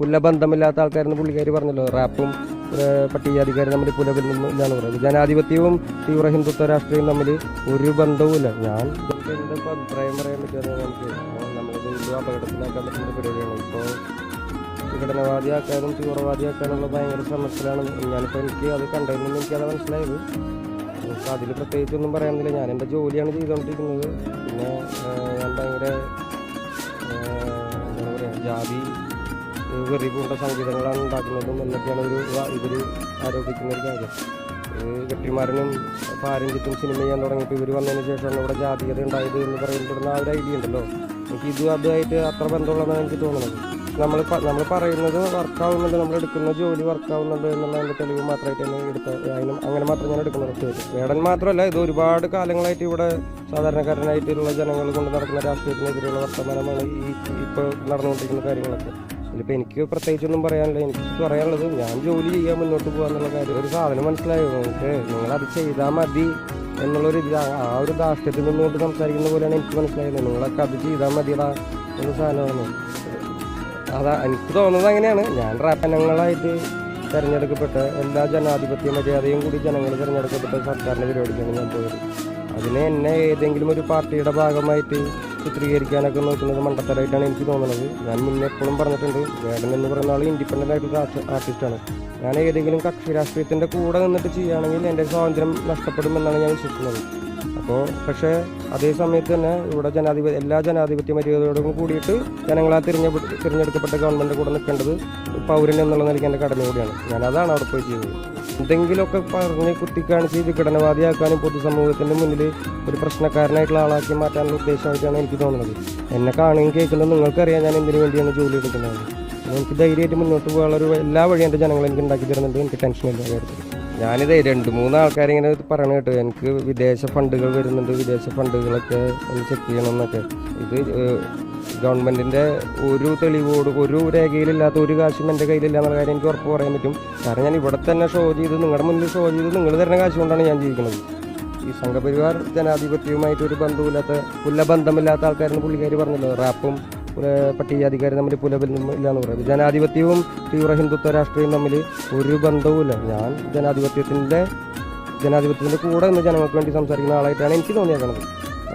പുല്ലബന്ധമില്ലാത്ത ആൾക്കാരെന്ന് പുള്ളിക്കാർ പറഞ്ഞല്ലോ. റാപ്പും പട്ടികജാതിക്കാരും തമ്മിൽ പുലബന്ധമില്ല എന്ന് പറയുന്നത്. ജനാധിപത്യവും തീവ്ര ഹിന്ദുത്വ രാഷ്ട്രീയവും തമ്മിൽ ഒരു ബന്ധവുമില്ല. ഞാൻ എൻ്റെ ഇപ്പോൾ അഭിപ്രായം പറയാൻ പറ്റുന്നത് നമുക്ക് നമ്മളിത് വലിയ അപകടത്തിലാക്കാൻ പറ്റുന്ന പരിപാടിയാണ്. ഇപ്പോൾ വിഘടനവാദിയാക്കാനും തീവ്രവാദിയാക്കാനുള്ള ഭയങ്കര ശ്രമത്തിലാണ് ഞാനിപ്പോൾ. എനിക്ക് അത് കണ്ടതിൽ നിന്ന് എനിക്കത് മനസ്സിലായത്. നമുക്ക് അതിൽ പ്രത്യേകിച്ചൊന്നും പറയാനില്ല. ഞാൻ എൻ്റെ ജോലിയാണ് ചെയ്തുകൊണ്ടിരിക്കുന്നത്. പിന്നെ ഞാൻ ഭയങ്കര എന്താ പറയുക, ജാതി വെറിപൂണ്ട സംഗീതങ്ങളാണ് ഉണ്ടാക്കുന്നതും എന്നൊക്കെയാണ് ഇവർ ആരോപിക്കുന്ന ഒരു കാര്യം. വെട്ടിമാരനും പാരഞ്ചിത്തും സിനിമ ചെയ്യാൻ തുടങ്ങിയപ്പോൾ ഇവർ വന്നതിന് ശേഷമാണ് ഇവിടെ ജാതീയത ഉണ്ടായത് എന്ന് പറയപ്പെടുന്ന ആ ഒരു ഐഡിയ ഉണ്ടല്ലോ. എനിക്ക് അതുമായിട്ട് അത്ര ബന്ധമുള്ളതാണ് എനിക്ക് തോന്നുന്നത്. നമ്മൾ പറയുന്നത് വർക്കാവുന്നുണ്ട്, നമ്മൾ എടുക്കുന്ന ജോലി വർക്കാവുന്നുണ്ട് എന്നുള്ളതിൻ്റെ തെളിവ് മാത്രമായിട്ട് തന്നെ അങ്ങനെ മാത്രം ഞാൻ എടുക്കുന്നത്. വേടൻ മാത്രമല്ല, ഇത് ഒരുപാട് കാലങ്ങളായിട്ട് ഇവിടെ സാധാരണക്കാരനായിട്ടുള്ള ജനങ്ങൾ കൊണ്ട് നടക്കുന്ന രാഷ്ട്രീയത്തിനെതിരെയുള്ള വർത്തമാനമാണ് ഇപ്പോൾ നടന്നുകൊണ്ടിരിക്കുന്ന കാര്യങ്ങളൊക്കെ. ഇതിലിപ്പോൾ എനിക്ക് പ്രത്യേകിച്ചൊന്നും പറയാനില്ല. എനിക്ക് പറയാനുള്ളത് ഞാൻ ജോലി ചെയ്യാൻ മുന്നോട്ട് പോകാന്നുള്ള കാര്യം. ഒരു സാധനം മനസ്സിലായോ നിങ്ങൾക്ക്? നിങ്ങളത് ചെയ്താൽ മതി എന്നുള്ളൊരു ആ ഒരു ധാർഷ്ട്യത്തിൽ നിന്നുകൊണ്ട് സംസാരിക്കുന്ന പോലെയാണ് എനിക്ക് മനസ്സിലായത്. നിങ്ങളൊക്കെ അത് ചെയ്താൽ മതിയടാ എന്ന സാധനമാണ്. അതാ എനിക്ക് തോന്നുന്നത് അങ്ങനെയാണ്. ഞാൻ റാപ്പനങ്ങളായിട്ട് തിരഞ്ഞെടുക്കപ്പെട്ട എല്ലാ ജനാധിപത്യ മര്യാദയും കൂടി ജനങ്ങൾ തിരഞ്ഞെടുക്കപ്പെട്ട സർക്കാരിൻ്റെ പരിപാടിക്കാണ് ഞാൻ പോയത്. അതിനെ എന്നെ ഏതെങ്കിലും ഒരു പാർട്ടിയുടെ ഭാഗമായിട്ട് ചിത്രീകരിക്കാനൊക്കെ നോക്കുന്നത് മണ്ടത്തരമായിട്ടാണ് എനിക്ക് തോന്നുന്നത്. ഞാൻ മുന്നേ എപ്പോഴും പറഞ്ഞിട്ടുണ്ട്, വേടൻ എന്ന് പറയുന്ന ആൾ ഇൻഡിപെൻഡൻ്റ് ആയിട്ടുള്ള ആർട്ടിസ്റ്റാണ്. ഞാൻ ഏതെങ്കിലും കക്ഷി രാഷ്ട്രീയത്തിൻ്റെ കൂടെ നിന്നിട്ട് ചെയ്യുകയാണെങ്കിൽ എൻ്റെ സ്വാതന്ത്ര്യം നഷ്ടപ്പെടുമെന്നാണ് ഞാൻ വിശ്വസിക്കുന്നത്. അപ്പോൾ പക്ഷേ അതേ സമയത്ത് തന്നെ ഇവിടെ എല്ലാ ജനാധിപത്യ മര്യാദയോടും കൂടിയിട്ട് ജനങ്ങളാൽ തിരഞ്ഞെടുക്കപ്പെട്ട ഗവൺമെൻറ് കൂടെ നിൽക്കേണ്ടത് പൗരൻ എന്നുള്ള നിലയ്ക്ക് എൻ്റെ കടമ കൂടിയാണ്. ഞാനതാണ് അവിടെ പോയി ചെയ്തത്. എന്തെങ്കിലുമൊക്കെ പറഞ്ഞ് കുത്തിക്കാണിച്ച് വിഘടനവാദിയാക്കാനും പൊതുസമൂഹത്തിൻ്റെ മുന്നിൽ ഒരു പ്രശ്നക്കാരനായിട്ടുള്ള ആളാക്കി മാറ്റാനുള്ള ഉദ്ദേശമായിട്ടാണ് എനിക്ക് തോന്നുന്നത്. എന്നെ കാണുകയും കേൾക്കുന്നത് നിങ്ങൾക്കറിയാം ഞാൻ എന്തിനു വേണ്ടിയാണ് ജോലി എടുക്കുന്നത്. എനിക്ക് ധൈര്യമായിട്ട് മുന്നോട്ട് പോകാനുള്ള എല്ലാ വഴി എൻ്റെ ജനങ്ങൾ എനിക്ക് ഉണ്ടാക്കി തരുന്നുണ്ട്. എനിക്ക് ടെൻഷനില്ല കാര്യത്തിൽ. ഞാനിത് 2-3 ആൾക്കാരിങ്ങനെ പറയണ കേട്ടു, എനിക്ക് വിദേശ ഫണ്ടുകൾ വരുന്നുണ്ട്, വിദേശ ഫണ്ടുകളൊക്കെ ഒന്ന് ചെക്ക് ചെയ്യണം എന്നൊക്കെ. ഇത് ഗവൺമെൻറ്റിൻ്റെ ഒരു തെളിവോട് ഒരു രേഖയിലില്ലാത്ത ഒരു കാശും എൻ്റെ കയ്യിലില്ല എന്നുള്ള കാര്യം എനിക്ക് ഉറപ്പ് പറയാൻ പറ്റും. കാരണം ഞാൻ ഇവിടെ തന്നെ ഷോ ചെയ്ത് നിങ്ങളുടെ മുന്നിൽ ഷോ ചെയ്ത് നിങ്ങൾ തരുന്ന കാശ് കൊണ്ടാണ് ഞാൻ ജീവിക്കുന്നത്. ഈ സംഘപരിവാർ ജനാധിപത്യവുമായിട്ട് ഒരു പുല്ലബന്ധമില്ലാത്ത ആൾക്കാരെന്ന് പുള്ളിക്കാർ പറഞ്ഞല്ലോ. റാപ്പും പട്ടികജാതിക്കാരും തമ്മിൽ പുലബന്ധമില്ല എന്ന് പറയുന്നത്. ജനാധിപത്യവും തീവ്ര ഹിന്ദുത്വ രാഷ്ട്രീയവും തമ്മിൽ ഒരു ബന്ധവുമില്ല. ഞാൻ ജനാധിപത്യത്തിൻ്റെ കൂടെ നിന്ന് ജനങ്ങൾക്ക് വേണ്ടി സംസാരിക്കുന്ന ആളായിട്ടാണ് എനിക്ക് തോന്നിയേക്കുന്നത്.